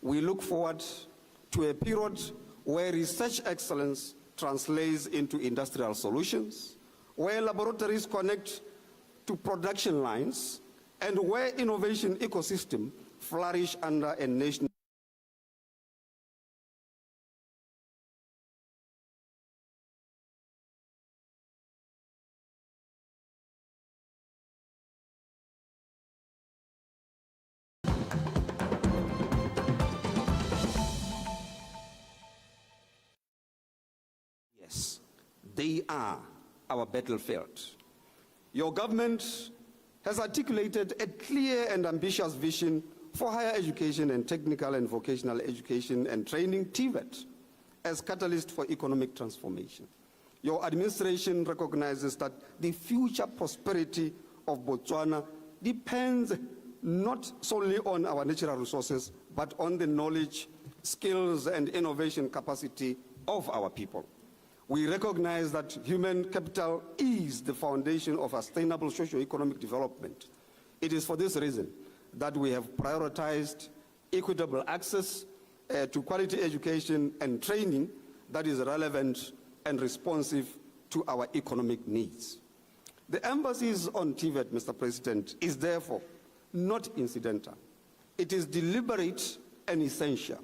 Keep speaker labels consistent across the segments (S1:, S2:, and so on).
S1: We look forward to a period where research excellence translates into industrial solutions, where laboratories connect to production lines, and where innovation ecosystem flourish under a nation. Yes, they are our battlefield. Your government has articulated a clear and ambitious vision for higher education and technical and vocational education and training, TVET, as catalyst for economic transformation. Your administration recognizes that the future prosperity of Botswana depends not solely on our natural resources, but on the knowledge, skills, and innovation capacity of our people. We recognize that human capital is the foundation of sustainable socio-economic development. It is for this reason that we have prioritized equitable access to quality education and training that is relevant and responsive to our economic needs. The emphasis on TVET, Mr. President, is therefore not incidental. It is deliberate and essential.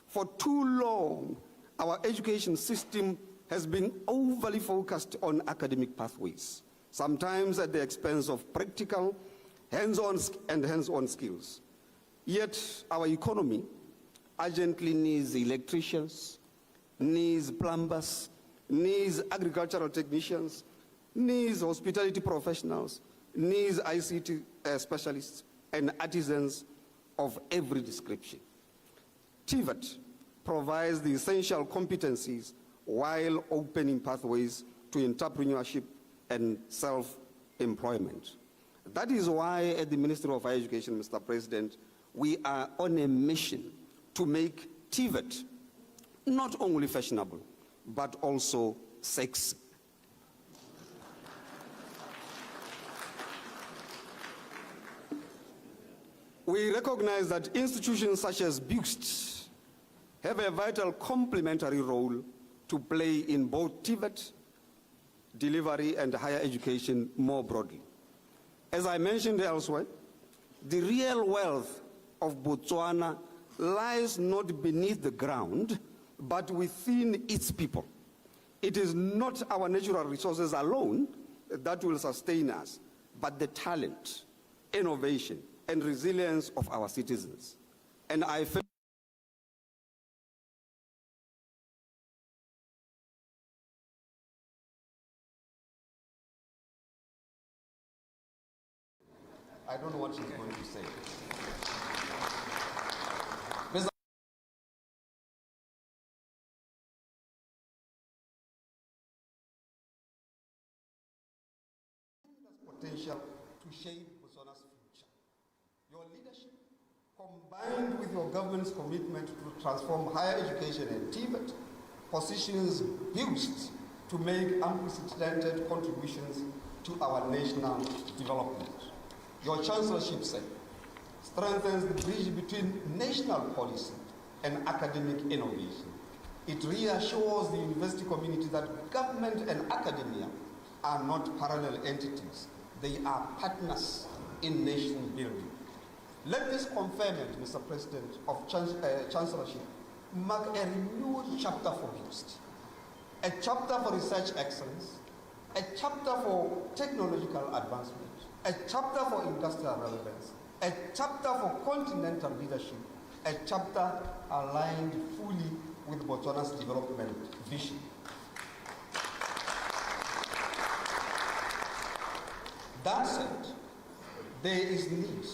S1: For too long, our education system has been overly focused on academic pathways, sometimes at the expense of practical, hands-on skills. Yet our economy urgently needs electricians, needs plumbers, needs agricultural technicians, needs hospitality professionals, needs ICT specialists, and artisans of every description. TVET provides the essential competencies while opening pathways to entrepreneurship and self-employment. That is why at the Ministry of Higher Education, Mr. President, we are on a mission to make TVET not only fashionable, but also sexy. We recognize that institutions such as BIUST have a vital complementary role to play in both TVET delivery and higher education more broadly. As I mentioned elsewhere, the real wealth of Botswana lies not beneath the ground, but within its people. It is not our natural resources alone that will sustain us, but the talent, innovation, and resilience of our citizens. And I don't know what she's going to say. There's potential to shape Botswana's future. Your leadership, combined with your government's commitment to transform higher education and TVET, positions BIUST to make unprecedented contributions to our national development. Your chancellorship strengthens the bridge between national policy and academic innovation. It reassures the university community that government and academia are not parallel entities. They are partners in nation building. Let this conferment, Mr. President, of Chancellorship mark a renewed chapter for BIUST, a chapter for research excellence, a chapter for technological advancement, a chapter for industrial relevance, a chapter for continental leadership, a chapter aligned fully with Botswana's development vision. That said, there is need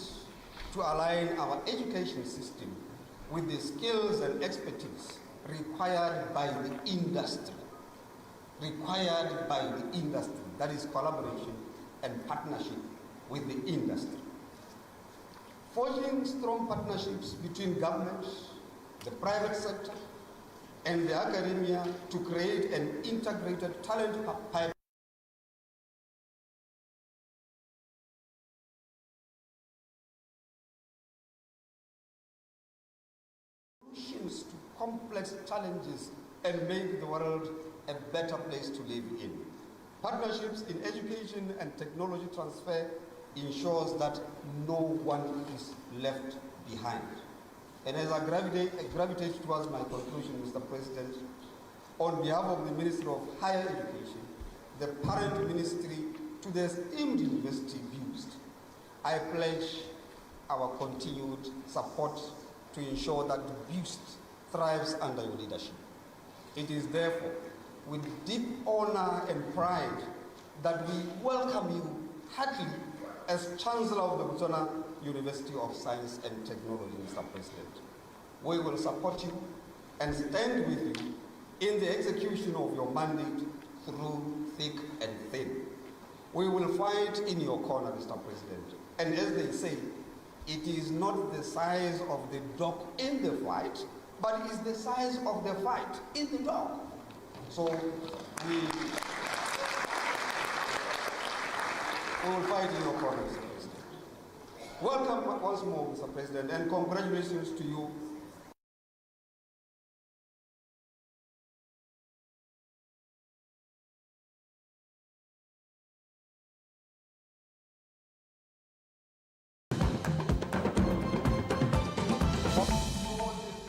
S1: to align our education system with the skills and expertise required by the industry. That is collaboration and partnership with the industry. Forging strong partnerships between government, the private sector, and the academia to create an integrated talent pipeline solutions to complex challenges and make the world a better place to live in. Partnerships in education and technology transfer ensures that no one is left behind. And as I gravitate towards my conclusion, Mr. President, on behalf of the Ministry of Higher Education, the parent ministry to the esteemed university BIUST, I pledge our continued support to ensure that BIUST thrives under your leadership. It is therefore with deep honor and pride that we welcome you heartily as Chancellor of the Botswana University of Science and Technology, Mr. President. We will support you and stand with you in the execution of your mandate through thick and thin. We will fight in your corner, Mr. President. And as they say, it is not the size of the dog in the fight, but it is the size of the fight in the dog. So we will fight in your corner, Mr. President. Welcome once more, Mr. President, and congratulations to you.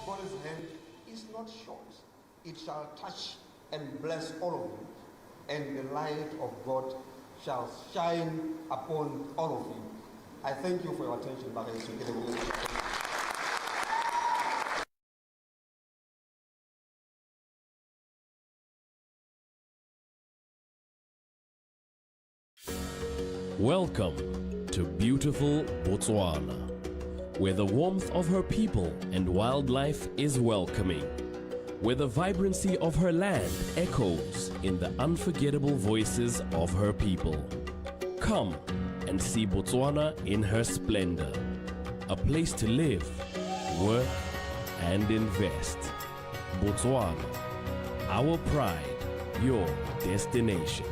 S1: God's hand is not short. It shall touch and bless all of you, and the light of God shall shine upon all of you. I thank you for your attention, Baba.
S2: Welcome to beautiful Botswana, where the warmth of her people and wildlife is welcoming, where the vibrancy of her land echoes in the unforgettable voices of her people. Come and see Botswana in her splendor, a place to live, work, and invest. Botswana, our pride, your destination.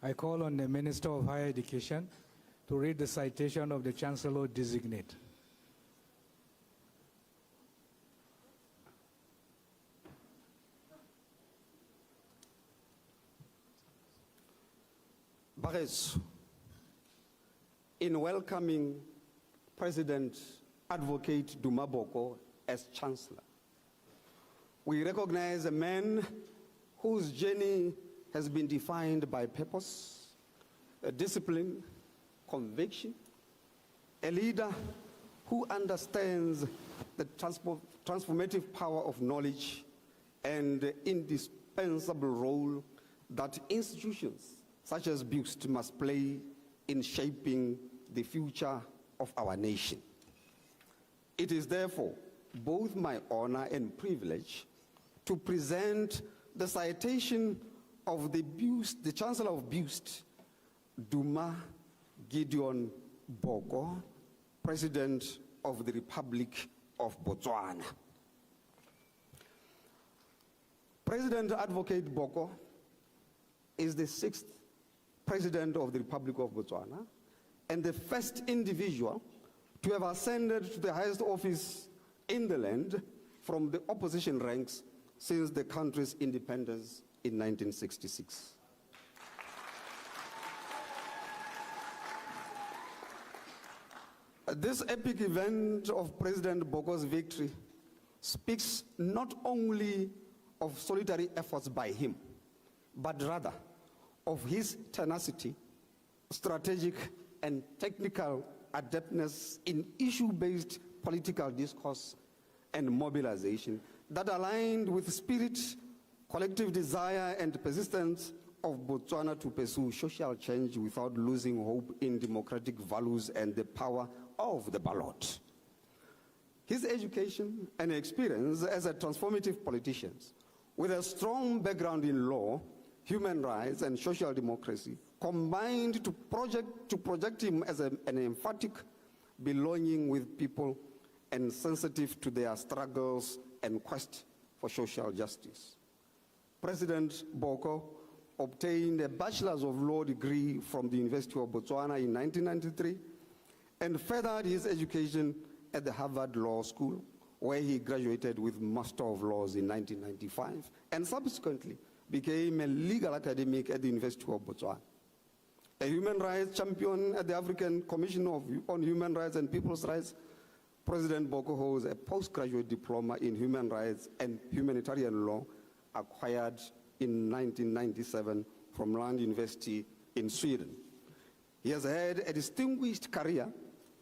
S3: I call on the Minister of Higher Education to read the citation of the Chancellor designate.
S1: Bageso, in welcoming President Advocate Duma Boko as Chancellor, we recognize a man whose journey has been defined by purpose, discipline, conviction, a leader who understands the transformative power of knowledge and the indispensable role that institutions such as BIUST must play in shaping the future of our nation. It is therefore both my honor and privilege to present the citation of the Chancellor of BIUST, Duma Boko, President of the Republic of Botswana. President Advocate Boko is the 6th President of the Republic of Botswana and the first individual to have ascended to the highest office in the land from the opposition ranks since the country's independence in 1966. This epic event of President Boko's victory speaks not only of solitary efforts by him, but rather of his tenacity, strategic and technical adeptness in issue-based political discourse and mobilization that aligned with the spirit, collective desire and persistence of Botswana to pursue social change without losing hope in democratic values and the power of the ballot. His education and experience as a transformative politician with a strong background in law, human rights and social democracy combined to project him as an emphatic belonging with people and sensitive to their struggles and quest for social justice. President Boko obtained a Bachelor's of Law degree from the University of Botswana in 1993 and furthered his education at the Harvard Law School, where he graduated with Master of Laws in 1995 and subsequently became a legal academic at the University of Botswana. A human rights champion at the African Commission on Human Rights and People's Rights, President Boko holds a postgraduate diploma in human rights and humanitarian law acquired in 1997 from Lund University in Sweden. He has had a distinguished career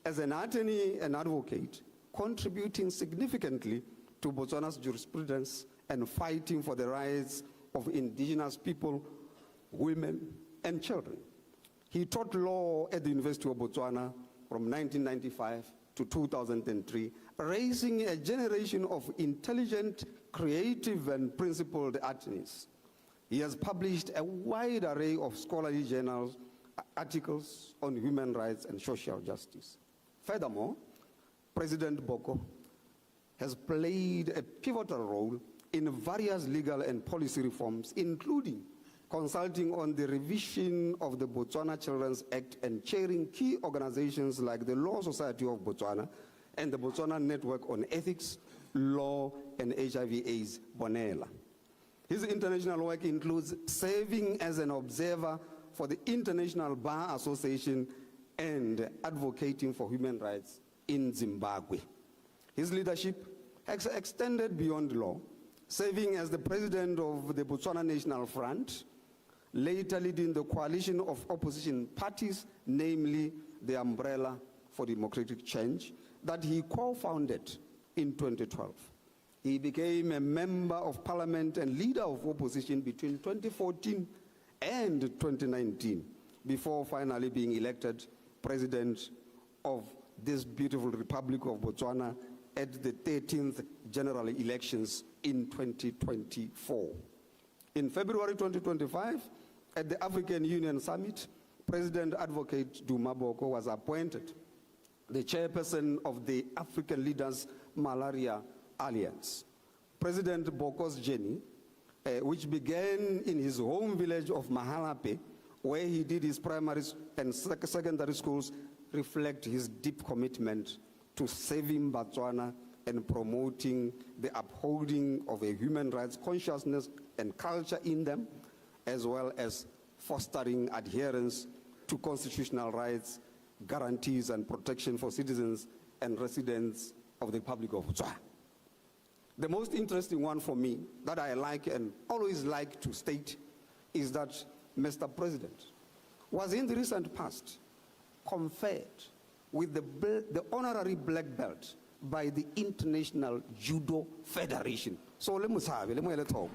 S1: as an attorney and advocate, contributing significantly to Botswana's jurisprudence and fighting for the rights of indigenous people, women, and children. He taught law at the University of Botswana from 1995 to 2003, raising a generation of intelligent, creative, and principled attorneys. He has published a wide array of scholarly journals, articles on human rights and social justice. Furthermore, President Boko has played a pivotal role in various legal and policy reforms, including consulting on the revision of the Botswana Children's Act and chairing key organizations like the Law Society of Botswana and the Botswana Network on Ethics, Law, and HIV/AIDS, Bonela. His international work includes serving as an observer for the International Bar Association and advocating for human rights in Zimbabwe. His leadership has extended beyond law, serving as the president of the Botswana National Front, later leading the coalition of opposition parties, namely the Umbrella for Democratic Change, that he co-founded in 2012. He became a member of parliament and leader of opposition between 2014 and 2019, before finally being elected president of this beautiful Republic of Botswana at the 13th general elections in 2024. In February 2025, at the African Union Summit, President Advocate Duma Boko was appointed the chairperson of the African Leaders Malaria Alliance. President Boko's journey, which began in his home village of Mahalape, where he did his primary and secondary schools, reflect his deep commitment to saving Botswana and promoting the upholding of a human rights consciousness and culture in them, as well as fostering adherence to constitutional rights, guarantees and protection for citizens and residents of the Republic of Botswana. The most interesting one for me that I like and always like to state is that Mr. President was in the recent past conferred with the honorary black belt by the International Judo Federation. So let me talk.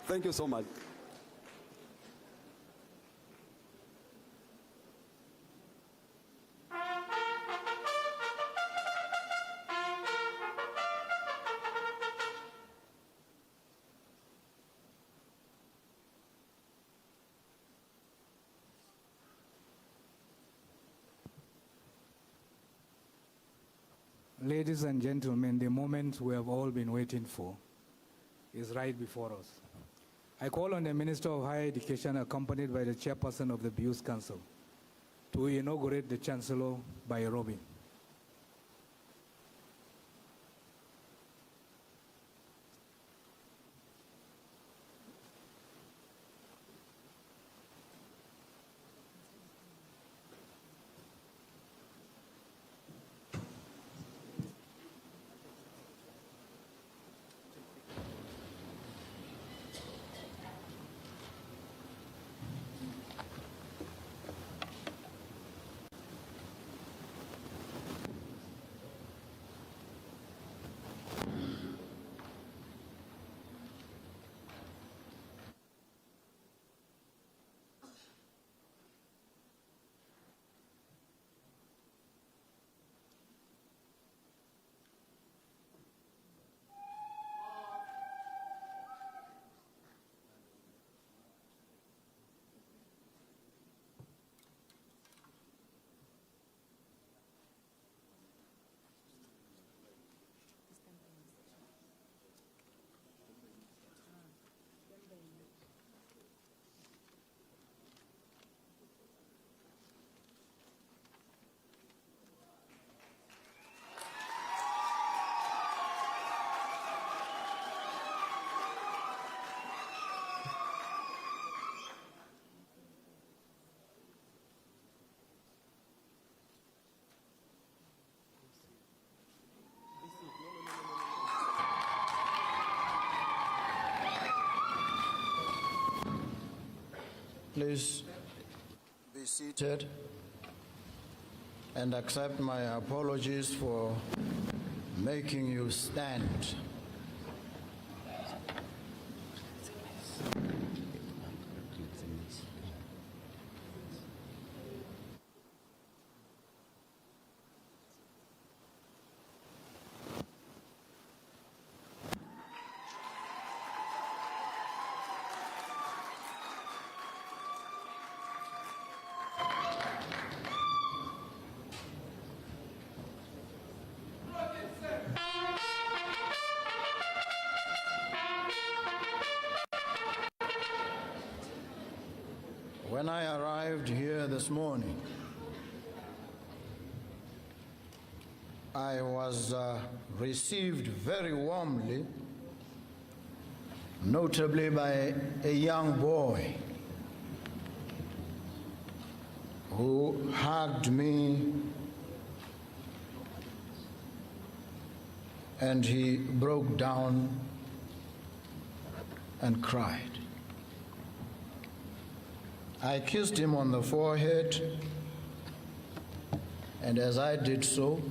S1: Thank you so much.
S3: Ladies and gentlemen, the moment we have all been waiting for is right before us. I call on the Minister of Higher Education, accompanied by the Chairperson of the BIUST Council, to inaugurate the Chancellor by Robin.
S4: Please be seated and accept my apologies for making you stand. When I arrived here this morning, I was received very warmly, notably by a young boy who hugged me and he broke down and cried. I kissed him on the forehead, and as I did so,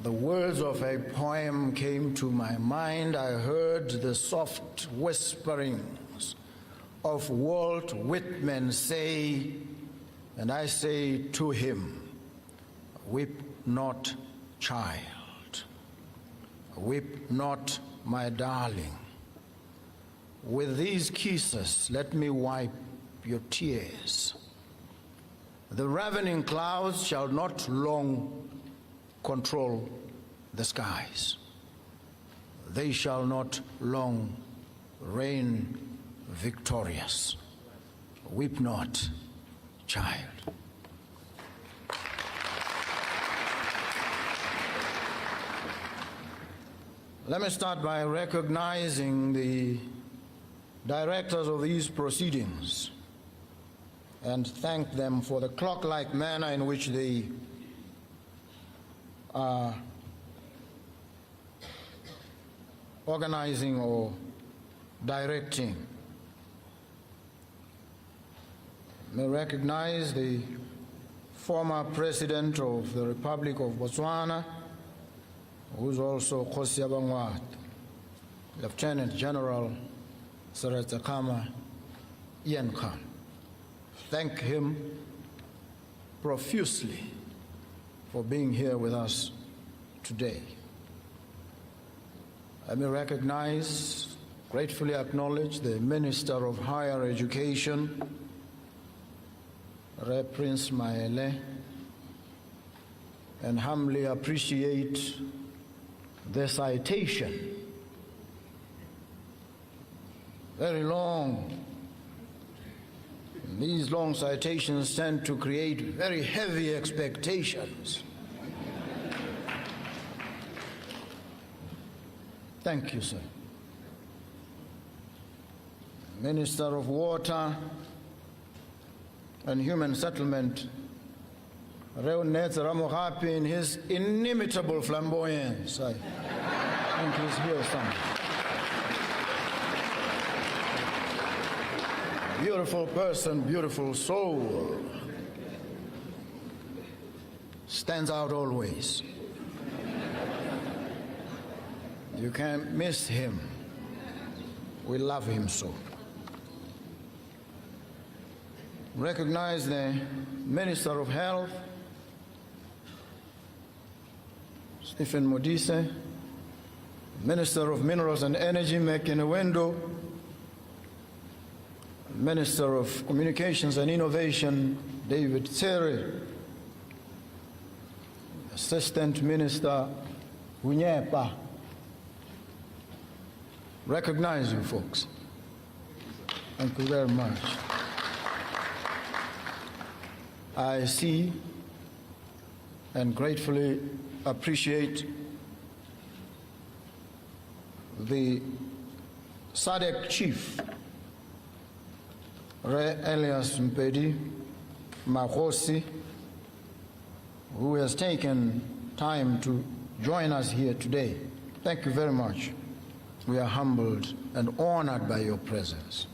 S4: the words of a poem came to my mind. I heard the soft whisperings of Walt Whitman say, and I say to him, "Weep not, child, weep not, my darling. With these kisses, let me wipe your tears. The ravening clouds shall not long control the skies. They shall not long rain victorious. Weep not, child. Let me start by recognizing the directors of these proceedings and thank them for the clock-like manner in which they are organizing or directing. May recognize the former President of the Republic of Botswana, who is also Kgosi Abangwat, Lieutenant General Seretse Ian Khan. Thank him profusely for being here with us today. I may recognize, gratefully acknowledge the Minister of Higher Education, Prince Maele, and humbly appreciate the citation. Very long. And these long citations tend to create very heavy expectations. Thank you, sir. Minister of Water and Human Settlement, Reunetse Ramogapi, in his inimitable flamboyance. I think he's here somewhere. Beautiful person, beautiful soul. Stands out always. You can't miss him. We love him so. Recognize the Minister of Health, Stephen Modise, Minister of Minerals and Energy, Mekinewendo, Minister of Communications and Innovation, David Tsere, Assistant Minister Hunyepa. Recognize you folks. Thank you very much. I see and gratefully appreciate the SADC chief, Re Elias Mpedi Mahosi, who has taken time to join us here today. Thank you very much. We are humbled and honored by your presence.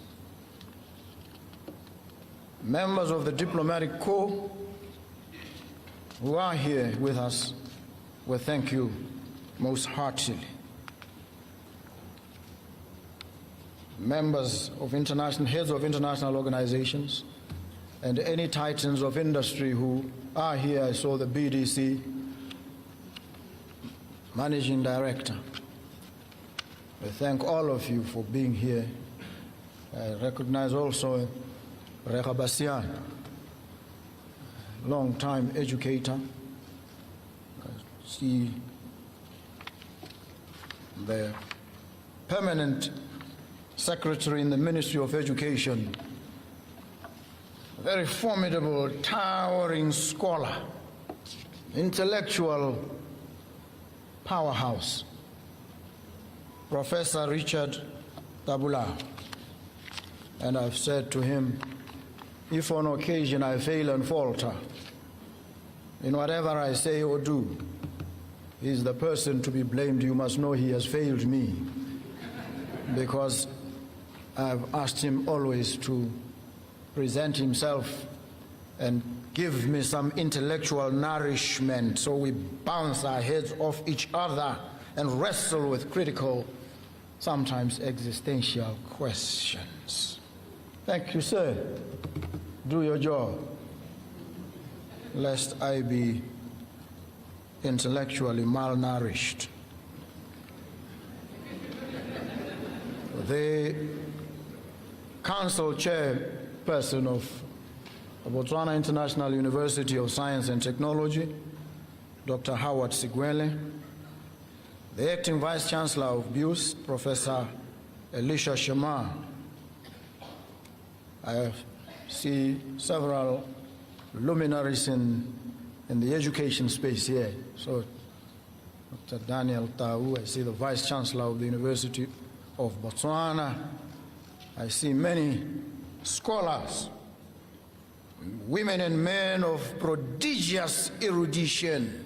S4: Members of the diplomatic corps who are here with us, we thank you most heartily. Members of international, heads of international organizations, and any titans of industry who are here. I saw the BDC Managing Director. I thank all of you for being here. I recognize also Reka Basian, long-time educator. I see the permanent secretary in the Ministry of Education, a very formidable, towering scholar, intellectual powerhouse, Professor Richard Tabula. And I've said to him, if on occasion I fail and falter in whatever I say or do, he's the person to be blamed. You must know he has failed me, because I've asked him always to present himself and give me some intellectual nourishment, so we bounce our heads off each other and wrestle with critical, sometimes existential questions. Thank you, sir. Do your job, lest I be intellectually malnourished. The council chairperson of Botswana International University of Science and Technology, Dr. Howard Sigwele, the acting vice chancellor of BIUST, Professor Elisha Shema, I see several luminaries in the education space here. So, Dr. Daniel Tau, I see the Vice Chancellor of the University of Botswana. I see many scholars, women and men of prodigious erudition.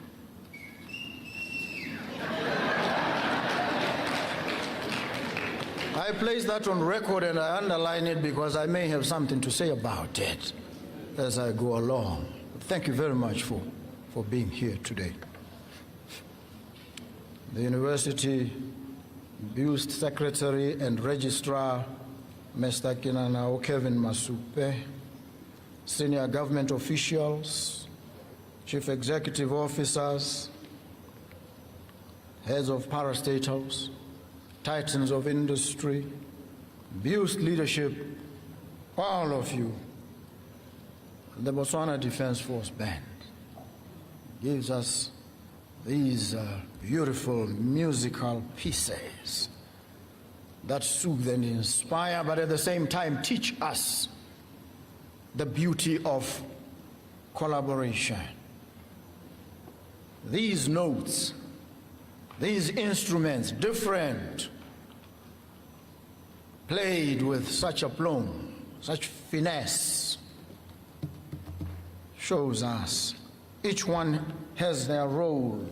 S4: I place that on record and I underline it because I may have something to say about it as I go along. Thank you very much for being here today. The University BIUST Secretary and Registrar, Mr. Kinanao Kevin Masupe, senior government officials, chief executive officers, heads of parastatals, titans of industry, BIUST leadership, all of you. The Botswana Defense Force Band gives us these beautiful musical pieces that soothe and inspire, but at the same time teach us the beauty of collaboration. These notes, these instruments, different, played with such aplomb, such finesse, shows us each one has their role.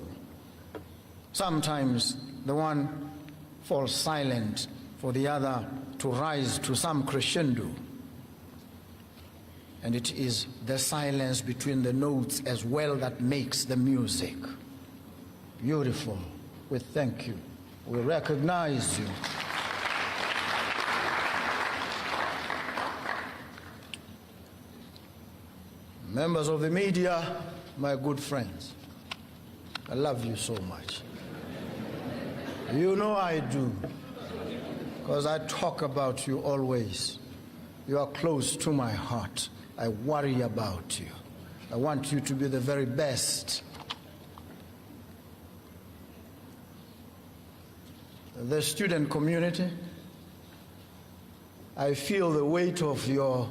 S4: Sometimes the one falls silent for the other to rise to some crescendo. And it is the silence between the notes as well that makes the music. Beautiful. We thank you. We recognize you. Members of the media, my good friends, I love you so much. You know I do, because I talk about you always. You are close to my heart. I worry about you. I want you to be the very best. The student community, I feel the weight of your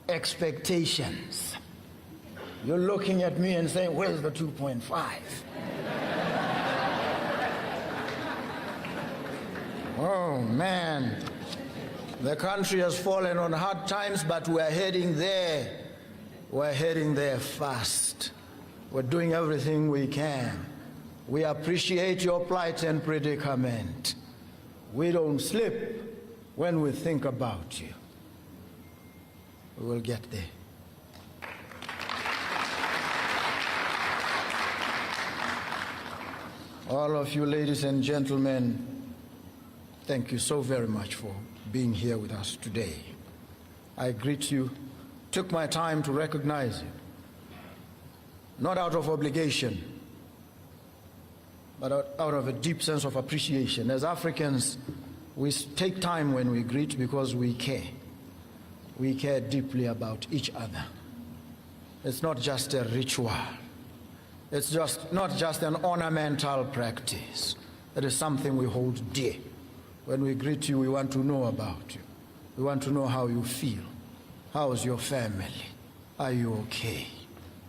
S4: expectations. You're looking at me and saying, where's the 2.5? Oh, man. The country has fallen on hard times, but we're heading there. We're heading there fast. We're doing everything we can. We appreciate your plight and predicament. We don't slip when we think about you. We will get there. All of you ladies and gentlemen, thank you so very much for being here with us today. I greet you, took my time to recognize you, not out of obligation, but out of a deep sense of appreciation. As Africans, we take time when we greet because we care. We care deeply about each other. It's not just a ritual. It's not just an ornamental practice. It is something we hold dear. When we greet you, we want to know about you. We want to know how you feel. How is your family? Are you okay?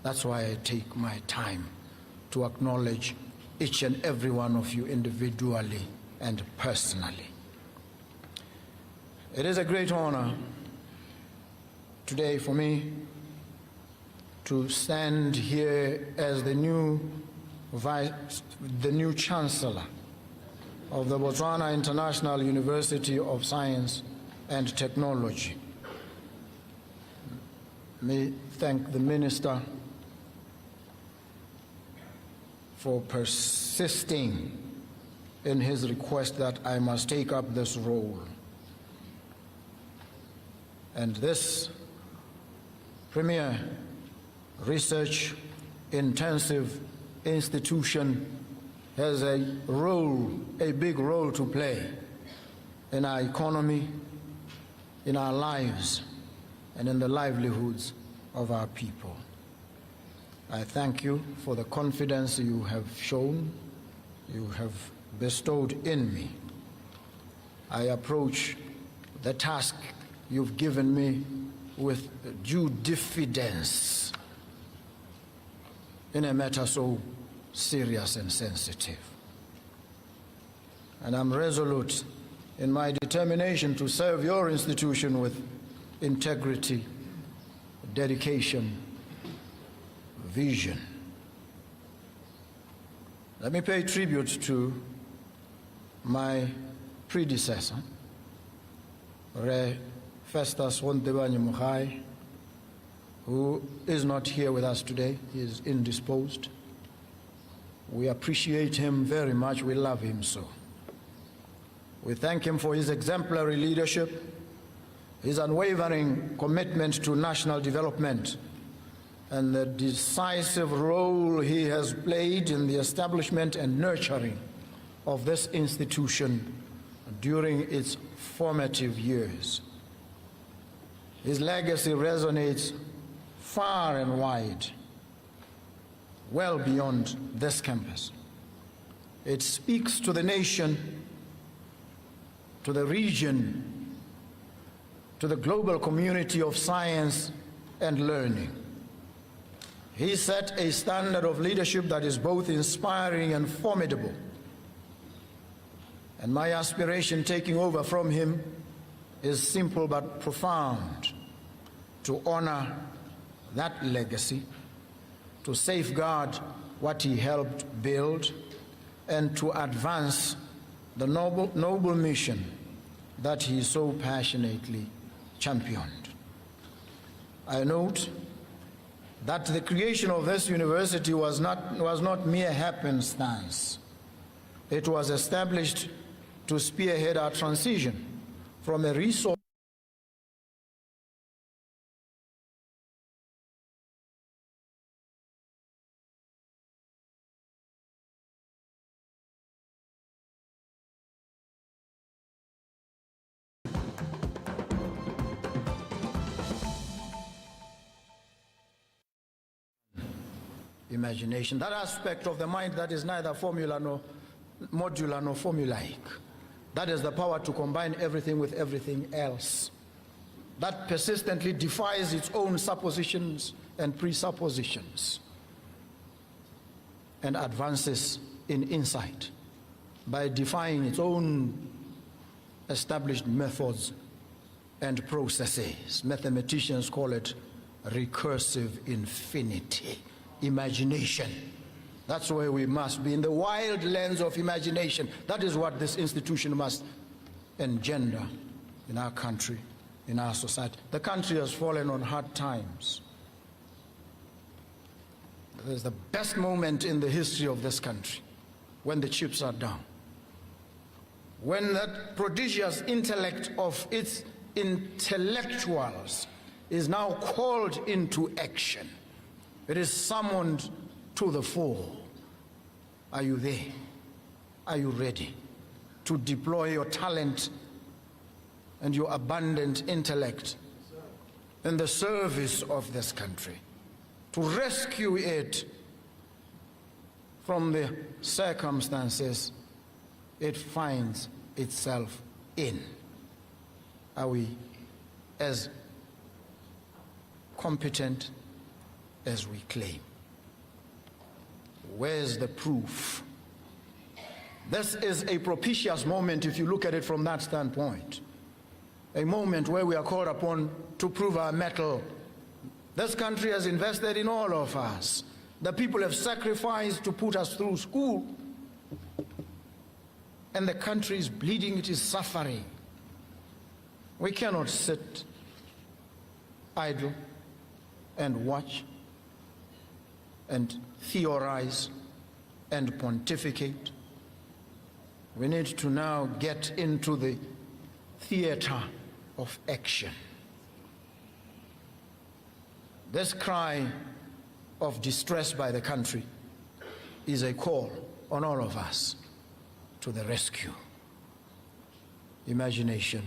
S4: That's why I take my time to acknowledge each and every one of you individually and personally. It is a great honor today for me to stand here as the new Chancellor of the Botswana International University of Science and Technology. May thank the Minister for persisting in his request that I must take up this role. And this premier research intensive institution has a big role to play in our economy, in our lives, and in the livelihoods of our people. I thank you for the confidence you have shown, you have bestowed in me. I approach the task you've given me with due diffidence in a matter so serious and sensitive. And I'm resolute in my determination to serve your institution with integrity, dedication, vision. Let me pay tribute to my predecessor, Festus Mogae, who is not here with us today. He is indisposed. We appreciate him very much. We love him so. We thank him for his exemplary leadership, his unwavering commitment to national development, and the decisive role he has played in the establishment and nurturing of this institution during its formative years. His legacy resonates far and wide, well beyond this campus. It speaks to the nation, to the region, to the global community of science and learning. He set a standard of leadership that is both inspiring and formidable. And my aspiration taking over from him is simple but profound: to honor that legacy, to safeguard what he helped build, and to advance the noble mission that he so passionately championed. I note that the creation of this university was not mere happenstance. It was established to spearhead our transition from a resource imagination, that aspect of the mind that is neither formula nor modular nor formulaic. That is the power to combine everything with everything else. That persistently defies its own suppositions and presuppositions and advances in insight by defying its own established methods and processes. Mathematicians call it recursive infinity. Imagination. That's where we must be, in the wild lens of imagination. That is what this institution must engender in our country, in our society. The country has fallen on hard times. There's the best moment in the history of this country, when the chips are down. When that prodigious intellect of its intellectuals is now called into action. It is summoned to the fore. Are you there? Are you ready to deploy your talent and your abundant intellect in the service of this country, to rescue it from the circumstances it finds itself in? Are we as competent as we claim? Where's the proof? This is a propitious moment if you look at it from that standpoint. A moment where we are called upon to prove our mettle. This country has invested in all of us. The people have sacrificed to put us through school. And the country is bleeding, it is suffering. We cannot sit idle and watch and theorize and pontificate. We need to now get into the theater of action. This cry of distress by the country is a call on all of us to the rescue. Imagination,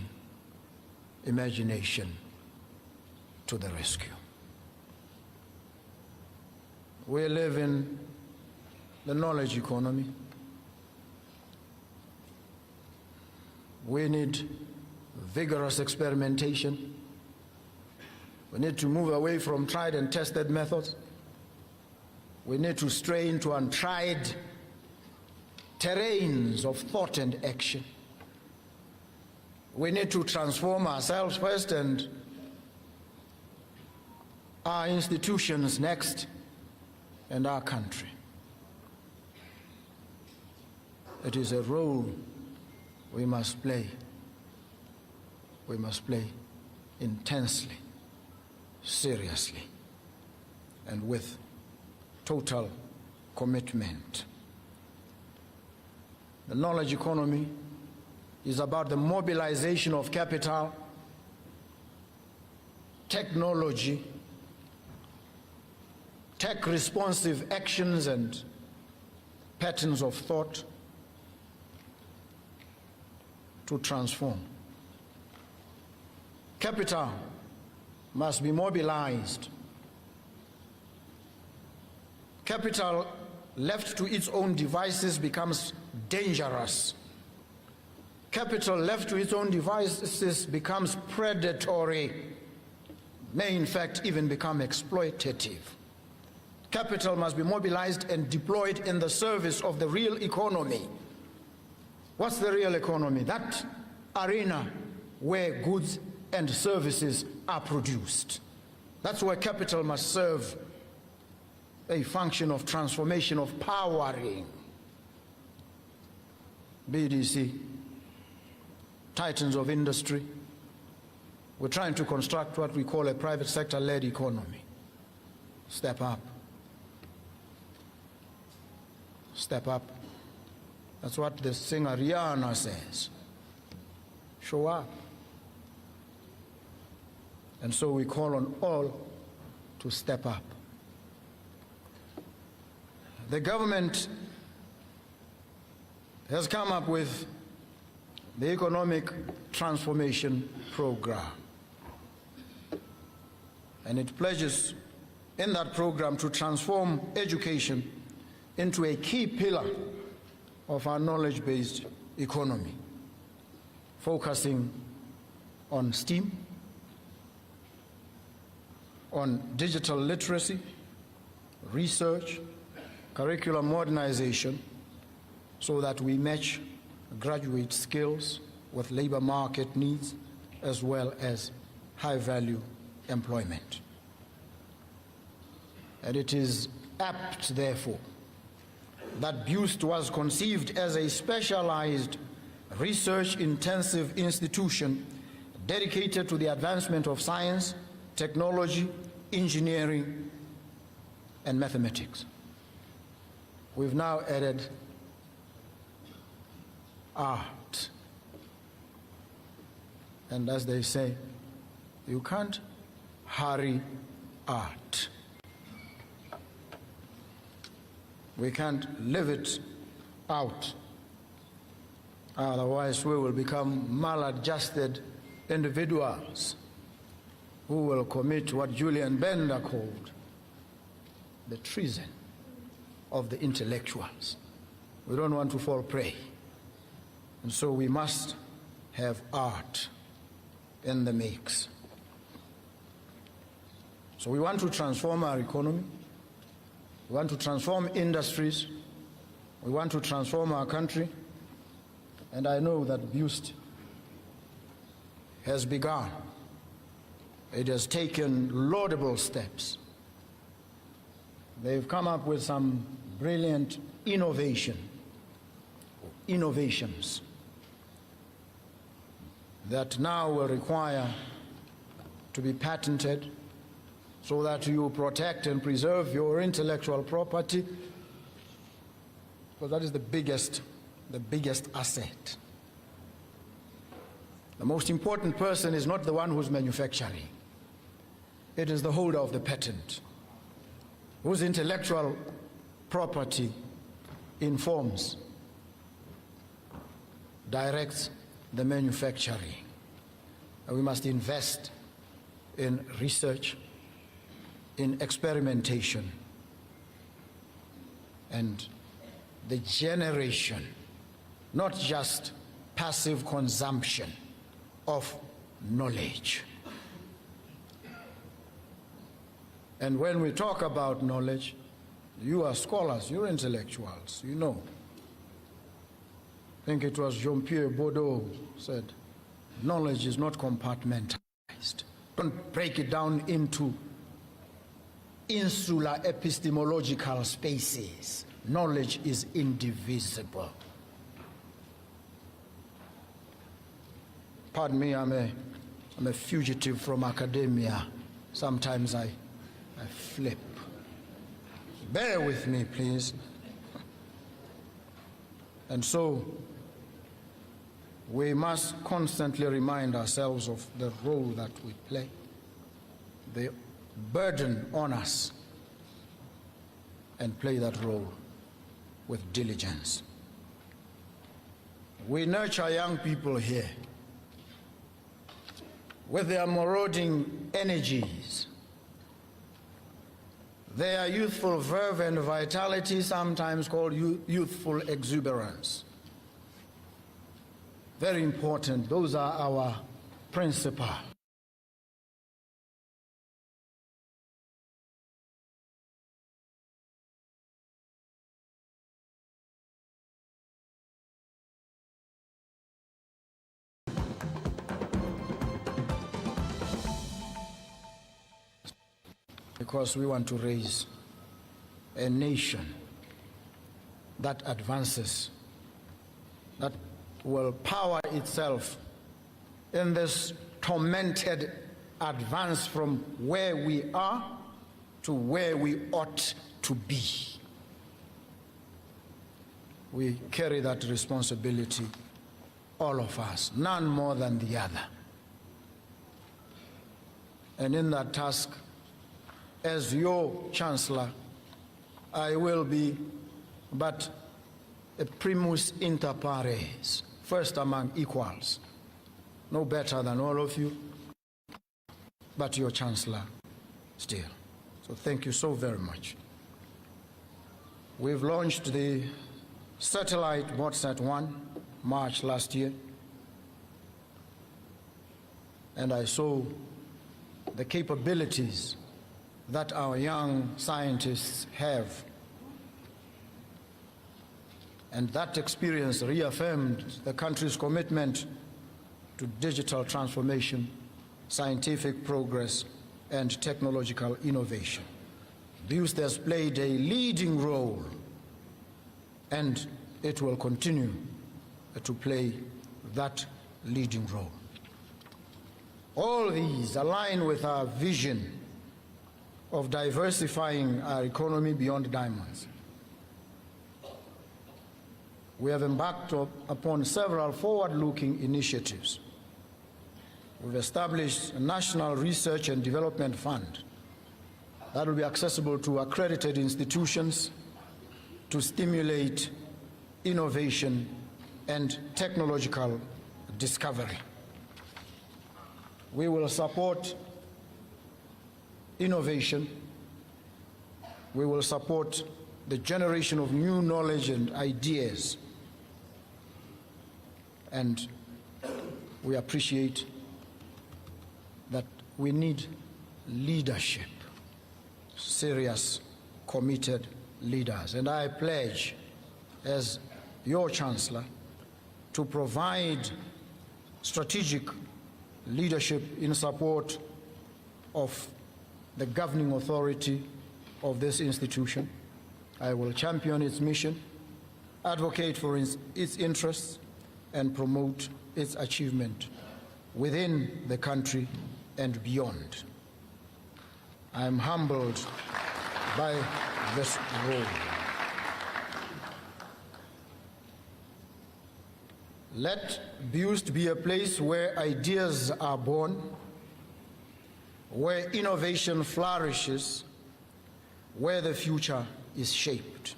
S4: imagination to the rescue. We live in the knowledge economy. We need vigorous experimentation We need to move away from tried and tested methods. We need to stray into untried terrains of thought and action. We need to transform ourselves first and our institutions next, and our country. It is a role we must play. We must play intensely, seriously, and with total commitment. The knowledge economy is about the mobilization of capital, technology, tech-responsive actions and patterns of thought to transform. Capital must be mobilized. Capital left to its own devices becomes dangerous. Capital left to its own devices becomes predatory, may in fact even become exploitative. Capital must be mobilized and deployed in the service of the real economy. What's the real economy? That arena where goods and services are produced. That's where capital must serve a function of transformation, of powering. BDC, titans of industry, we're trying to construct what we call a private sector-led economy. Step up. Step up. That's what the singer Rihanna says. Show up. And so we call on all to step up. The government has come up with the Economic Transformation Program. And it pledges in that program to transform education into a key pillar of our knowledge-based economy, focusing on STEAM, on digital literacy, research, curriculum modernization, so that we match graduate skills with labor market needs as well as high-value employment. And it is apt, therefore, that BIUST was conceived as a specialized, research-intensive institution dedicated to the advancement of science, technology, engineering, and mathematics. We've now added art. And as they say, you can't hurry art. We can't live it out. Otherwise, we will become maladjusted individuals who will commit what Julian Bender called the treason of the intellectuals. We don't want to fall prey. And so we must have art in the mix. So we want to transform our economy. We want to transform industries. We want to transform our country. And I know that BIUST has begun. It has taken laudable steps. They've come up with some brilliant innovations that now will require to be patented so that you protect and preserve your intellectual property, because that is the biggest asset. The most important person is not the one who's manufacturing. It is the holder of the patent, whose intellectual property informs, directs the manufacturing. And we must invest in research, in experimentation, and the generation, not just passive consumption of knowledge. And when we talk about knowledge, you are scholars, you're intellectuals, you know. I think it was Jean-Pierre Baudot said, knowledge is not compartmentalized. Don't break it down into insular epistemological spaces. Knowledge is indivisible. Pardon me, I'm a fugitive from academia. Sometimes I flip. Bear with me, please. And so, we must constantly remind ourselves of the role that we play, the burden on us, and play that role with diligence. We nurture young people here with their marauding energies, their youthful verve and vitality, sometimes called youthful exuberance. Very important. Those are our principal. Because we want to raise a nation that advances, that will power itself in this tormented advance from where we are to where we ought to be. We carry that responsibility, all of us, none more than the other. And in that task, as your Chancellor, I will be but a primus inter pares, first among equals, no better than all of you, but your Chancellor still. So thank you so very much. We've launched the satellite BOTSAT-1 March last year, and I saw the capabilities that our young scientists have. And that experience reaffirmed the country's commitment to digital transformation, scientific progress, and technological innovation. BIUST has played a leading role, and it will continue to play that leading role. All these align with our vision of diversifying our economy beyond diamonds. We have embarked upon several forward-looking initiatives. We've established a National Research and Development Fund that will be accessible to accredited institutions to stimulate innovation and technological discovery. We will support innovation. We will support the generation of new knowledge and ideas. And we appreciate that we need leadership, serious, committed leaders. And I pledge, as your Chancellor, to provide strategic leadership in support of the governing authority of this institution. I will champion its mission, advocate for its interests, and promote its achievement within the country and beyond. I am humbled by this role. Let BIUST be a place where ideas are born, where innovation flourishes, where the future is shaped.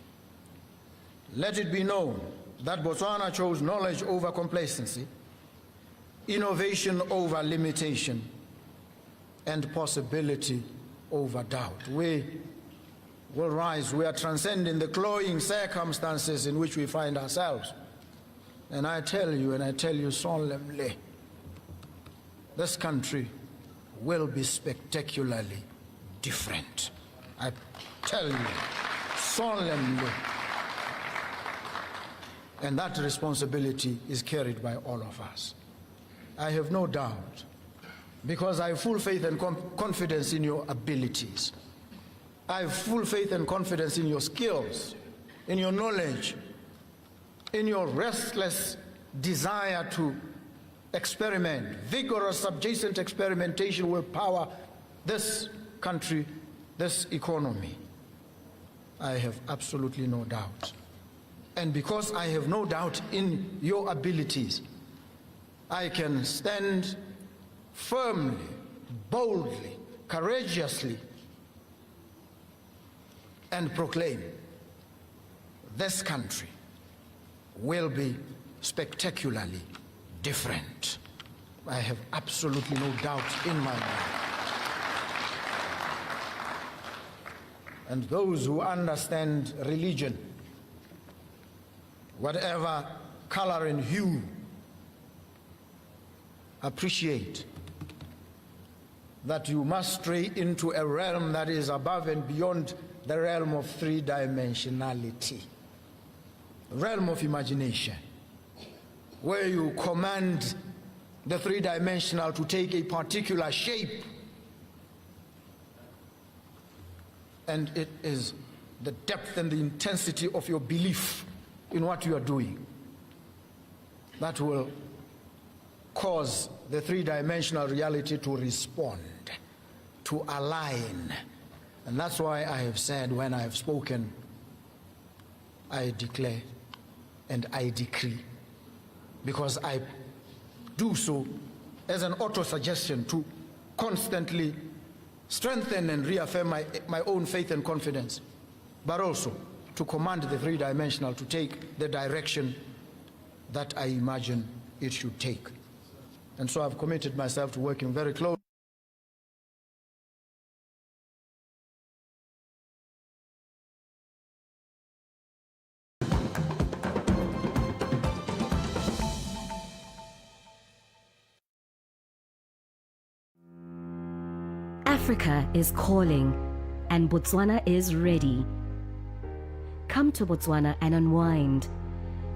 S4: Let it be known that Botswana chose knowledge over complacency, innovation over limitation, and possibility over doubt. We will rise. We are transcending the cloying circumstances in which we find ourselves. And I tell you solemnly, this country will be spectacularly different. I tell you, solemnly. And that responsibility is carried by all of us. I have no doubt, because I have full faith and confidence in your abilities. I have full faith and confidence in your skills, in your knowledge, in your restless desire to experiment. Vigorous subjacent experimentation will power this country, this economy. I have absolutely no doubt. And because I have no doubt in your abilities, I can stand firmly, boldly, courageously, and proclaim this country will be spectacularly different. I have absolutely no doubt in my mind. And those who understand religion, whatever color and hue, appreciate that you must stray into a realm that is above and beyond the realm of three-dimensionality, realm of imagination, where you command the three-dimensional to take a particular shape, and it is the depth and the intensity of your belief in what you are doing that will cause the three-dimensional reality to respond, to align. And that's why I have said, when I have spoken, I declare and I decree, because I do so as an auto-suggestion to constantly strengthen and reaffirm my own faith and confidence, but also to command the three-dimensional to take the direction that I imagine it should take. And so I've committed myself to working very closely.
S5: Africa is calling, and Botswana is ready. Come to Botswana and unwind.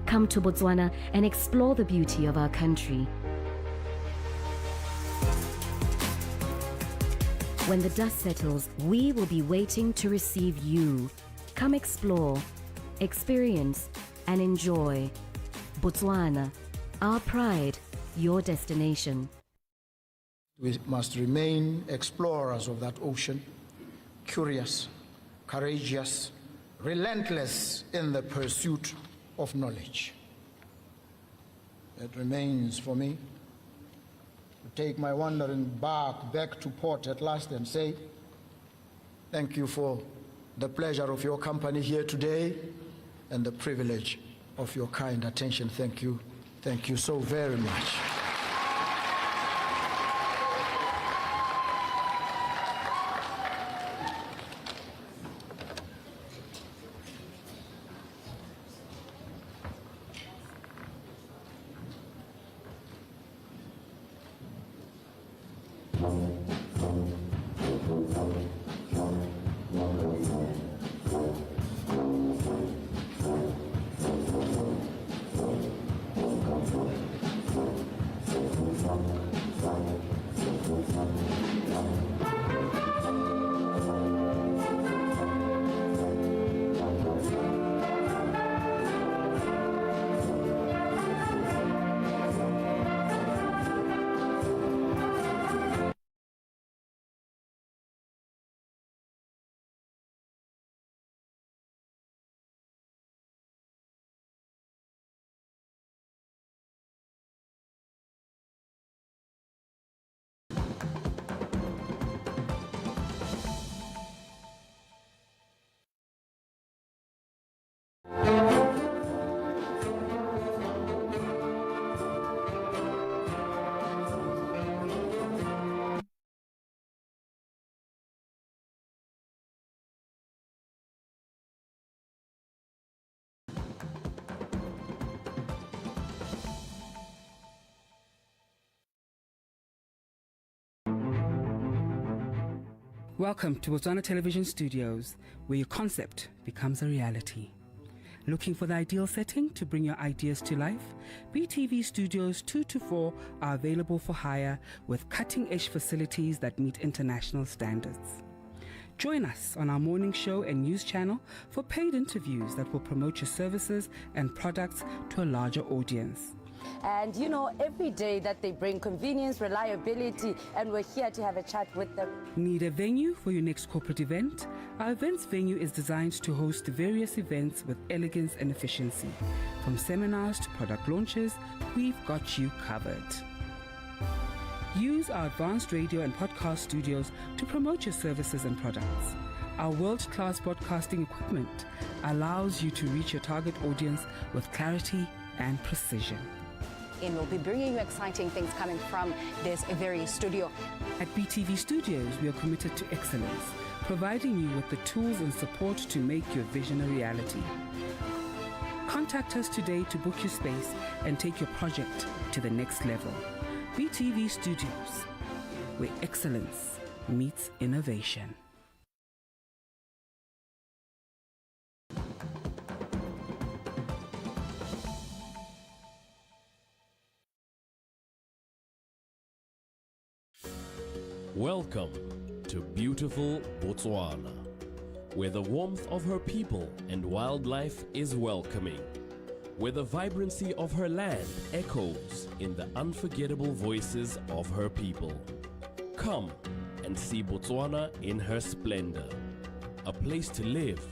S5: Come to Botswana and explore the beauty of our country. When the dust settles, we will be waiting to receive you. Come explore, experience, and enjoy. Botswana, our pride, your destination.
S4: We must remain explorers of that ocean, curious, courageous, relentless in the pursuit of knowledge. It remains for me to take my wandering bark back to port at last and say, thank you for the pleasure of your company here today and the privilege of your kind attention. Thank you. Thank you so very much.
S6: Welcome to Botswana Television Studios, where your concept becomes a reality. Looking for the ideal setting to bring your ideas to life? BTV Studios 2 to 4 are available for hire with cutting-edge facilities that meet international standards. Join us on our morning show and news channel for paid interviews that will promote your services and products to a larger audience.
S7: And you know, every day that they bring convenience, reliability, and we're here to have a chat with them.
S6: Need a venue for your next corporate event? Our events venue is designed to host various events with elegance and efficiency. From seminars to product launches, we've got you covered. Use our advanced radio and podcast studios to promote your services and products. Our world-class broadcasting equipment allows you to reach your target audience with clarity and precision.
S8: And we'll be bringing you exciting things coming from this very studio.
S6: At BTV Studios, we are committed to excellence, providing you with the tools and support to make your vision a reality. Contact us today to book your space and take your project to the next level. BTV Studios, where excellence meets innovation.
S2: Welcome to beautiful Botswana, where the warmth of her people and wildlife is welcoming, where the vibrancy of her land echoes in the unforgettable voices of her people. Come and see Botswana in her splendor, a place to live,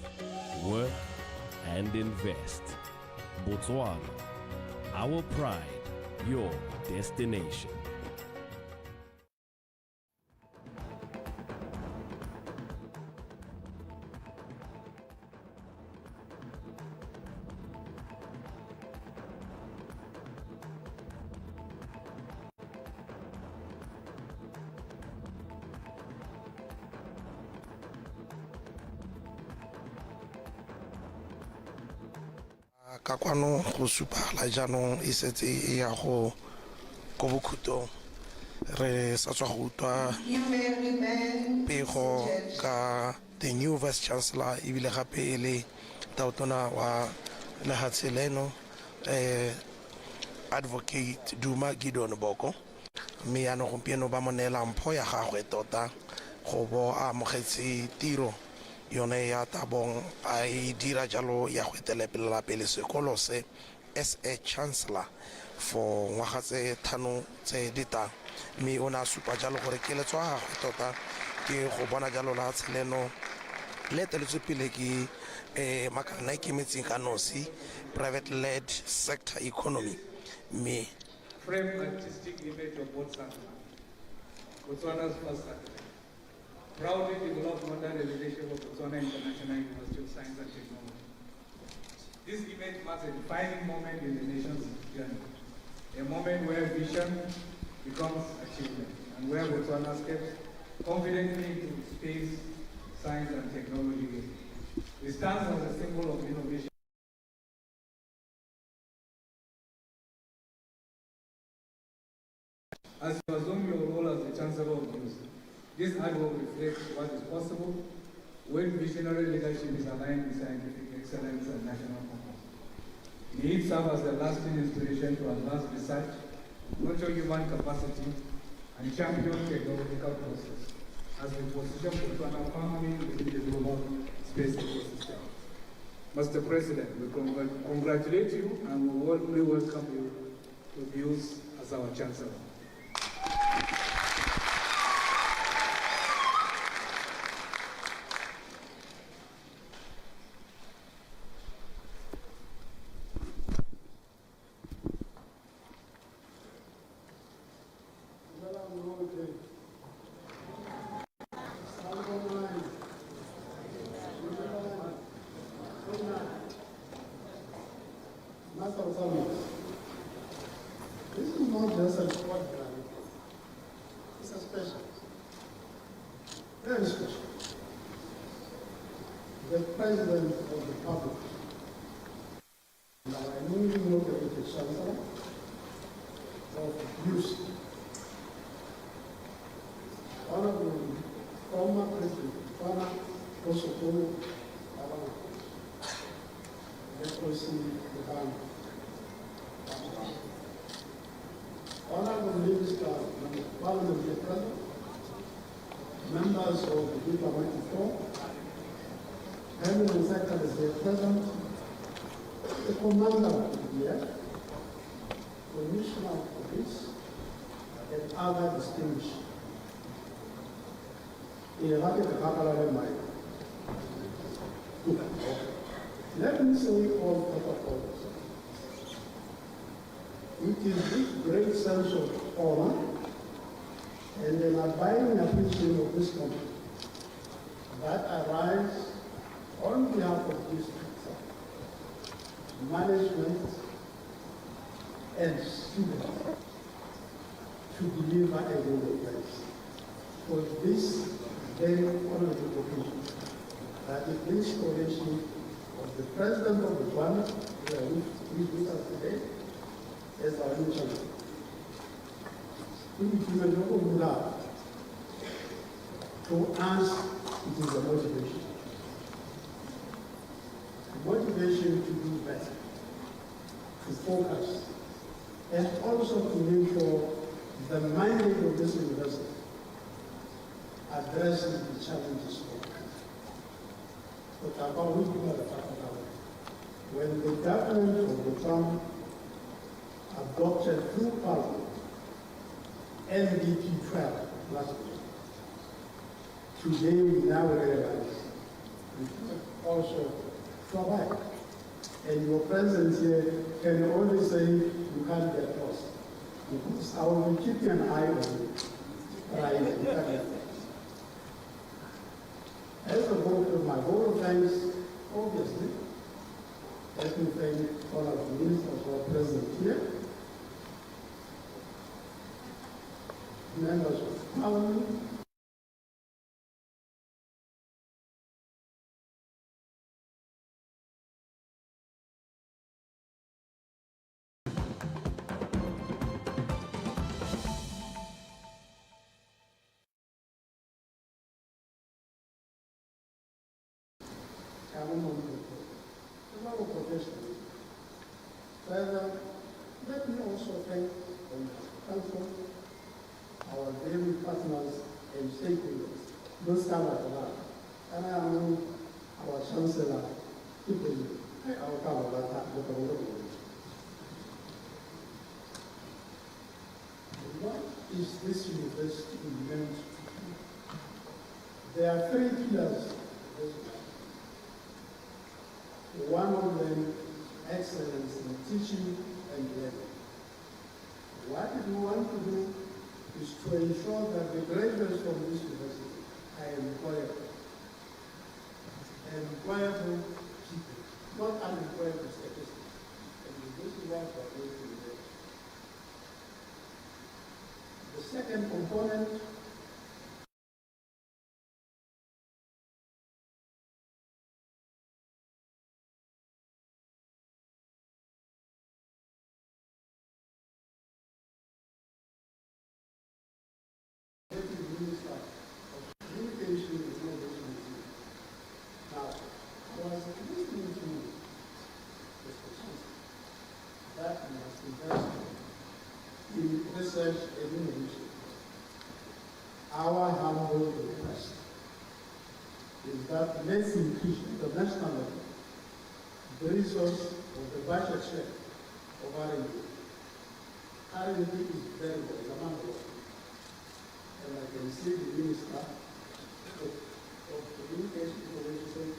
S2: work, and invest. Botswana, our pride, your destination.
S9: Ka kwano go supagala jaanong e setse e ya go bokhutong re sa tswa go utlwa pego ka the new vice chancellor ebile gape e le taotona wa lehatshe leno advocate Duma Boko mme yaanong gompieno ba mo neela mpho ya gagwe tota go bo a amogetse tiro yone ya tabong a e dira jalo ya go etelepelela pele sekolo se as a chancellor for ngwaga tse thano tse ditang mme o ne a supa jalo gore keletso ya gagwe tota ke go bona jalo la tsheleno le eteletswe pele ke makana a ikemetseng ka nosi private led sector economy mme
S3: Frame artistic image of Botswana, Botswana's first satellite. Proudly developed under the leadership of Botswana International University of Science and Technology. This image marks a defining moment in the nation's journey, a moment where vision becomes achievement, and where Botswana steps confidently into space, science, and technology. It stands as a symbol of innovation. As you assume your role as the Chancellor of BIUST, this artwork reflects what is possible when visionary leadership is aligned with scientific excellence and national purpose. May it serve as the lasting inspiration to advance research, nurture human capacity, and champion technological process as we position Botswana firmly within the global space ecosystem. Mr. President, we congratulate you and we warmly welcome you to BIUST as our Chancellor.
S10: This is not just a short grant. It's a special. Very special. The President of the Republic, our newly inaugurated Chancellor of BIUST, Honorable former President Botswana Boko Inaugurated. Let's proceed the bank. Honorable Minister, Parliament President, members of the diplomatic corps, permanent secretaries here present, the commander of the PDF, commissioner of police, and other distinguished. Let me say all protocols. It is with great sense of honor and an abiding appreciation of this country that I rise on behalf of this management and students to deliver a good place for this very honorable occasion, that is the installation of the President of Botswana, who is with us today, as our new chancellor. To us, it is a motivation. A motivation to do better, to focus, and also to make sure the mandate of this university addresses the challenges of the country. When the government of Botswana adopted through Parliament NDP 12 last year, today we now realize we can also provide. And your presence here can only say you can't get lost. Because I will be keeping an eye on you. Right? As a vote of my vote of thanks, obviously, let me thank all of the ministers who are present here, members of Parliament, further, let me also thank the council, our daily partners and stakeholders, those come at last. And I know our chancellor, our government, what is this university meant to do? There are three pillars. One of them, excellence in teaching and learning. What we want to do is to ensure that the graduates from this university are employable. Employable people, not unemployable statistics. And this is what we are going to do. The second component in research and innovation. Our humble request is that let's increase the national level the resource of the budget share of R&D. R&D is very well, and I can see the minister of communication information saying,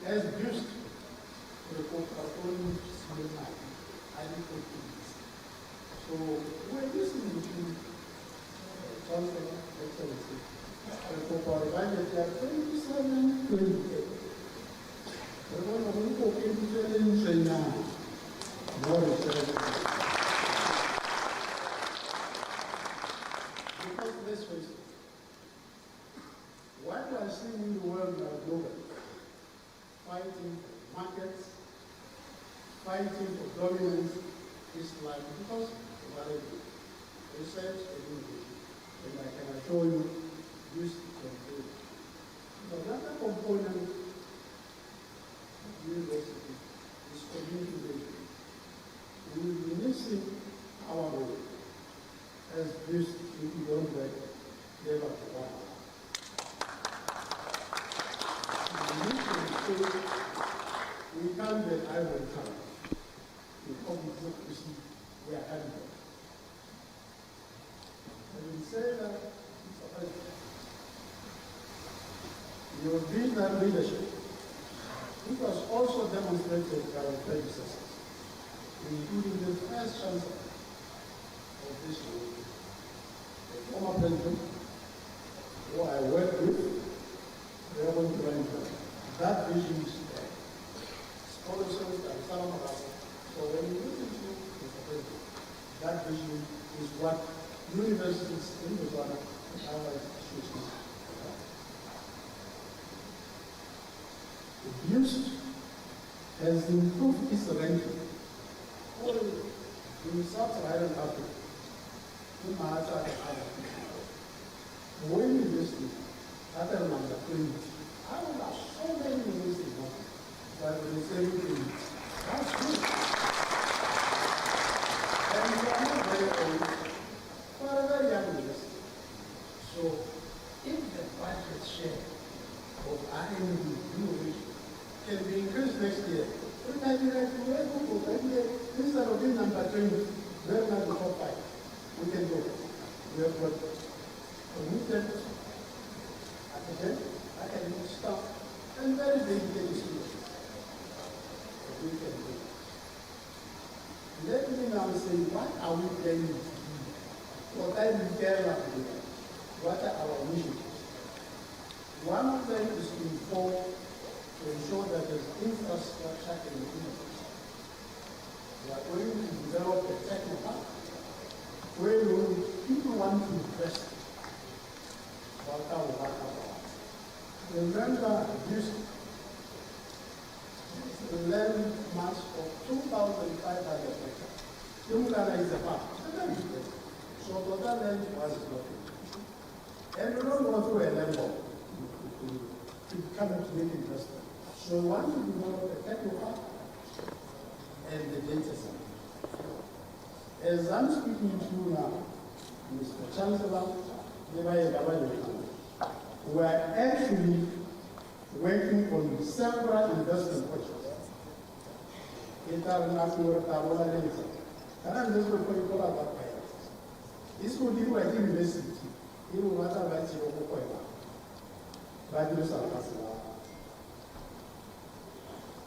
S10: as BIUST report according to so we're listening to Chancellor Excellency for our budget year 27-28. Remember, we go into now. What is because let's face it, what we are seeing in the world now globally, fighting for markets, fighting for dominance is like because of research and innovation. and I can assure you BIUST can do it. Another component of university is community building. We will be missing our role as BIUST if we don't work together together. We can't get ivory tower. Because we see we are having. Having said that, Mr. President, your vision leadership, it was also demonstrated by our predecessors, including the first chancellor of this group, the former president, who I worked with, Reverend Grandpa. That vision is there. Sponsors and some of us. So when you listen to Mr. President, that vision is what universities in Botswana and other institutions have. The BIUST has improved its ranking only in sub-Saharan Africa, in Mahata and other. When university, after number 20, I don't have so many universities now, but the same thing. That's good. And we are not very old, for a very young university. So, if the budget share of R&D innovation can be increased next year, we might be like, instead of being number 20, we're not the top 5. We can do it. We have got committed academic staff and very dedicated students. We can do it. Let me now say, what are we planning to do? What I will care about today? What are our initiatives? One of them is to inform, to ensure that there's infrastructure in the university. We are going to develop a technical park where people want to invest. Remember, BIUST land mass of 2,500 hectares. Yumgana is a park. So total land was nothing. And we don't go through a level to come to make investment. So we want to develop a technical park and the data center. As I'm speaking to you now, Mr. Chancellor, we are actually working on several investment projects. This could be like university. It will matter about zero point one. But you know,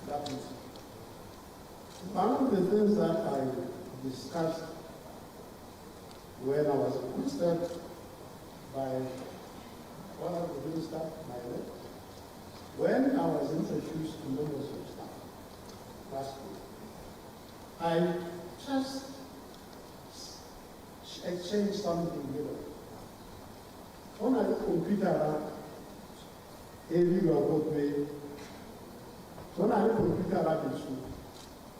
S10: that is one of the things that I discussed when I was boosted by one of the minister, my left, when I was introduced to members of staff last week, I just exchanged something here. On a computer, every about me, when I computer lab in school,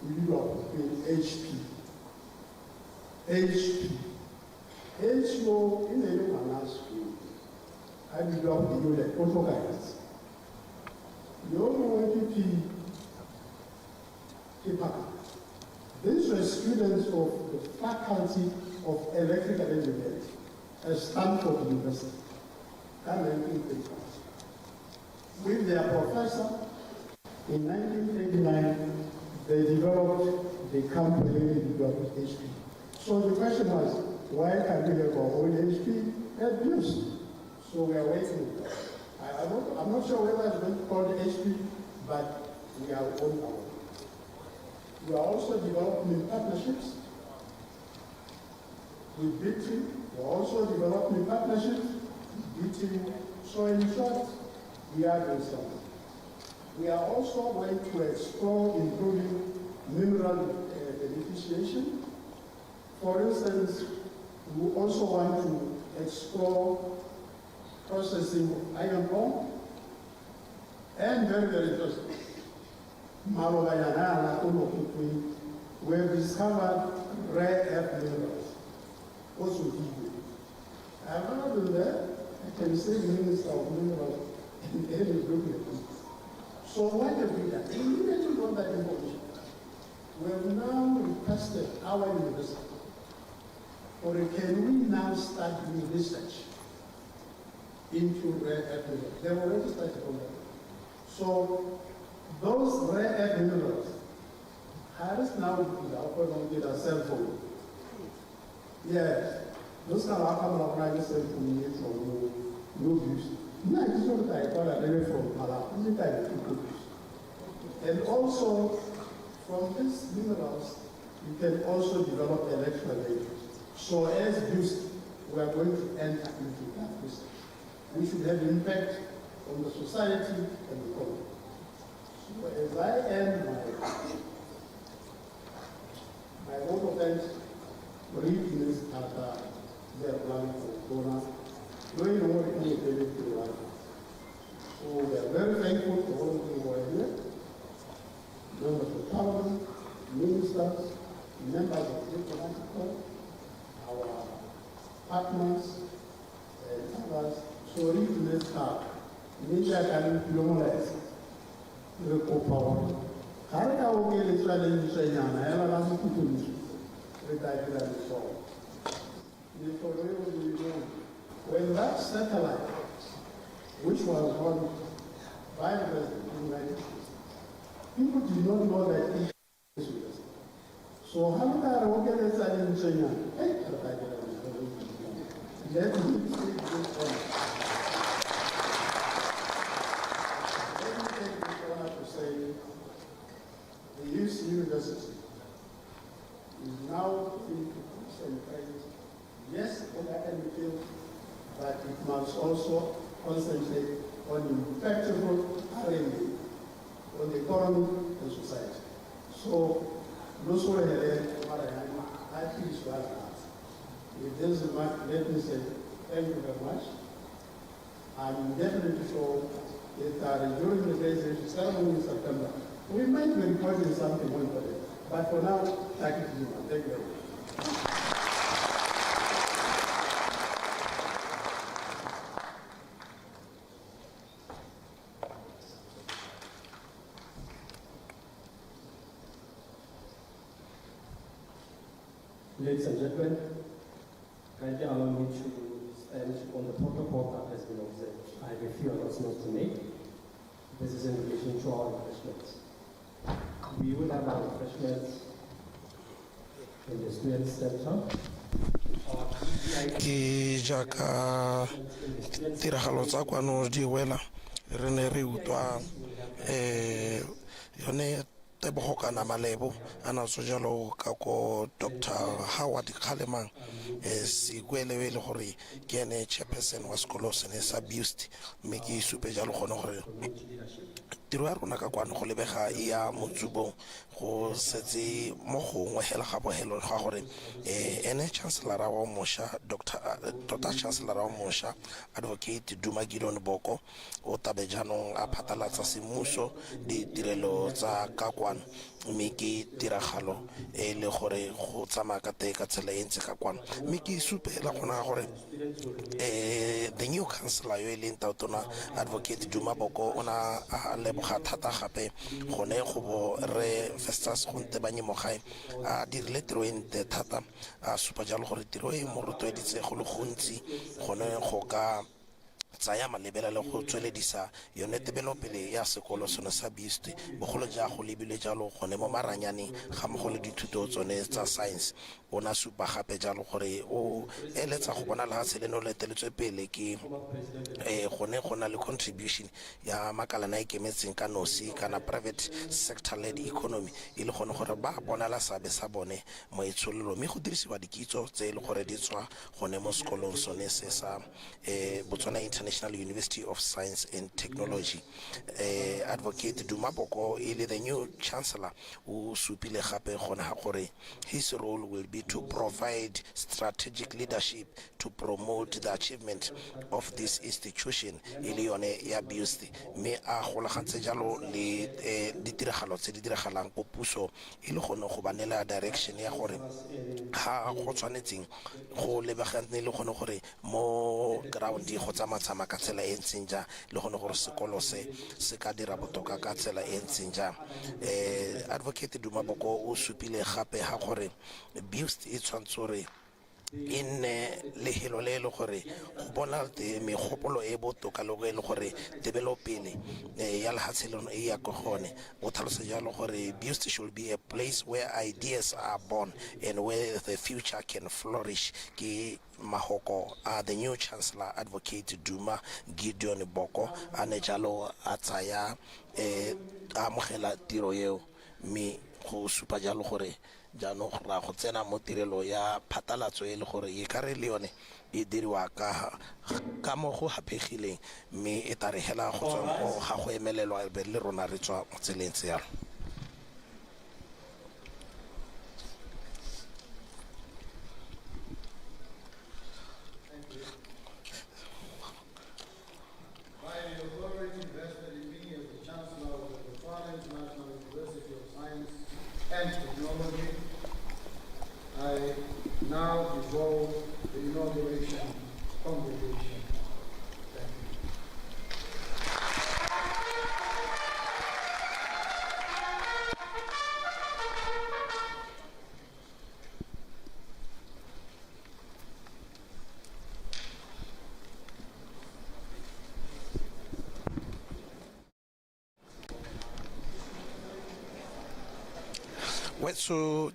S10: we do HP. HO in the local school. I developed the unit, auto guidance. The only paper. These were students of the Faculty of Electrical Engineering at Stanford University. With their professor, in 1989, they developed the company developed HP. So the question was, why can't we have our own HP at BIUST? So we are waiting. I'm not sure whether it's going to call it HP, but we are on our own. We are also developing partnerships with BT. We are also developing partnerships with BT. So in short, we are doing something. We are also going to explore improving mineral beneficiation. For instance, we also want to explore processing of iron ore, and very, very interesting, we have discovered rare earth minerals, also deep. I have there, I can say Minister of Minerals and Energy Development. So what have we done? Immediately got that information. We have now requested our university, or can we now start doing research into rare earth minerals? They have already started on that. So those rare earth minerals, Harris now get a cell phone. Yes, those are our private cell phone units from no use. No, it's not that I call it from Malawi. It's that and also, from these minerals, you can also develop electrical vehicles. So as BIUST, we are going to enter into that research. We should have impact on the society and the economy. So as I end my vote of thanks, read this at their plan for Duma. Knowing what it is to the life. So we are very thankful for all of you who are here. Members of Parliament, ministers, members of the diplomatic corps, our partners, and others. So read this card. Media can normalize the co-power. Haraka will get challenge China, I have a to do. Retired and so. When that satellite, which was on by the President of the United States, people did not know that it was with us. So how do I get a sign in China? Let me take this honor. Let me take this honor to say the youth university is now in and praise. Yes, on academic field, but it must also concentrate on impactful R&D on the economy and society. So, those who are here, I feel it's well asked. If there's a much, let me say thank you very much. I'm definitely sure that during the graduation ceremony in September, we might be reporting something more important. But for now, thank you very much.
S11: Ladies and gentlemen, kindly allow me to stand on the protocol that has been observed. I have a few announcements to make. This is in relation to our refreshments. We will have our refreshments in the Student Center.
S9: Ke jaaka tiragalo tsa kwano di wela re ne re utlwa yone tebogo kana malebo a natso jalo ka ko Dr. Howard Kgalemang se kwele le gore ke ene chairperson wa sekolo sene sa BIUST mme ke supe jalo gone gore tiro ya rona ka kwano go lebega ya motsubong go setse mo gongwe hela ga bohelo ga gore ene chancellor wa mosha Dr. Chancellor wa mosha Advocate Duma Boko o tabe jaanong a phathalatsa semmuso ditirelo tsa ka kwano mme ke tiragalo le gore go tsamaya ka teng ka tsela e ntse ka kwano mme ke supela gona gore the new councillor yo e leng Tona Advocate Duma Boko ona a leboga thata gape gone go bo re Festus Mogae a dirile tiro e ntle thata a supa jalo gore tiro e mo rotloeditse go le gontsi gone go ka tsaya malebela le go tsweledisa yone tebelopele ya sekolo sone sa BIUST bogolo ja go lebile jalo gone mo maranyaneng ga mo le dithuto tsone tsa science ona supa gape jalo gore o eletsa go bona la seleno le teletswe pele ke gone gona le contribution ya makalana ikemetseng ka nosi kana private sector led economy ile gone gore ba bona la sabe sa bone mo itshololo mme go dirisiwa dikitso tse ile gore di tswa gone mo sekolong sone se sa Botswana International University of Science and Technology. Advocate Duma Boko, the new Chancellor, who supile gape gona ha gore his role will be to provide strategic leadership to promote the achievement of this institution yone ya BIUST. Me a golagantse jalo le ditiragalo tse di diragalang go puso gone go banela direction ya gore ha go tshwanetseng go lebagane le gone gore mo ground go tsama ka tsela e ntseng ja le gone gore sekolo se ka dira botoka ka tsela e ntseng ja. Advocate Duma Boko o supile gape ha gore BIUST e tshwantsore in lehelo le le gore go bona megopolo e botoka le go le gore developele ya lehatshelano e ya go gone o tlhalosa jalo gore BIUST should be a place where ideas are born and where the future can flourish. Ke mahoko the new Chancellor Advocate Duma Boko ane jalo a tsaya amogela tiro eo me go supa jalo gore jano ra go tsena mo tirelo ya phatalatso e le gore e ka re le yone e diriwa ka mo go hapegileng me e taregela go tswa go ga go emelelwa be le rona re tswa mo tseleng tse yalo.
S10: And technology, I now dissolve the inauguration congregation. Thank
S9: you. So